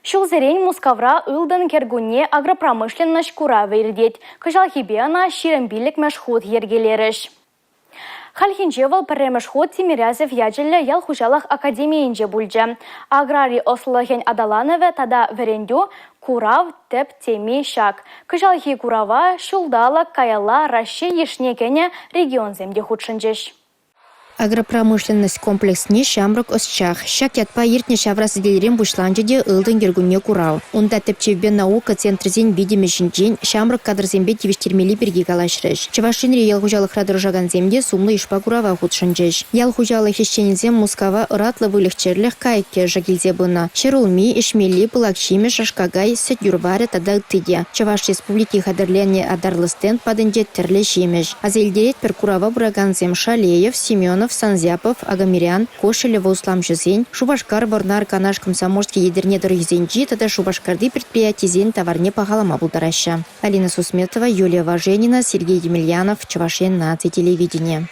Шулзерень Мускавра ылдан кергуне агропромышленность кура вердеть. Кыжалхибеана ширембилек мәшхут ергелеріш. Хальхинчевал пәрремеш ход Тимирязев яджелі ял хужалах академиинже бульджа. Аграрий ослахен адаланове тада верендю курав теп теми шак. Кыжалхи курава шулдала каяла Россия ешнекене регион земде худшынжеш. Агропромышленность комплексне шамрак осчах. Шак ятпа ертне шаврасы делерен бушланжеде ылдын гергуне курау. Унда тепчевбе наука центрзен видимешінжен шамрак кадрзембе тивештермели берге калашрыш. Чавашинре ялхужалық радыржаган земде сумлы ишпа курава худшынжеш. Ялхужалық ешченезем Мускава ыратлы вылехчерлях кайке жагилзе бына. Шерулми, ишмели, пылакшиме, шашкагай, сетюрваре тада тыдя. Чаваш республики хадырленне адарлыстен падынде терле шемеш. Азельдерет пер курава бураганзем Шалеев, Семенов, Санзяпов, Агамирян, Кошелева, Услам Жюзень, Шубашкар, Борнар, Канаш, Комсомольский, Ядерне, Дорогизенджи, тогда Шубашкарды предприятий зень товарне пахалама будараща. Алина Сусметова, Юлия Важенина, Сергей Емельянов, Чувашен, Наци телевидение.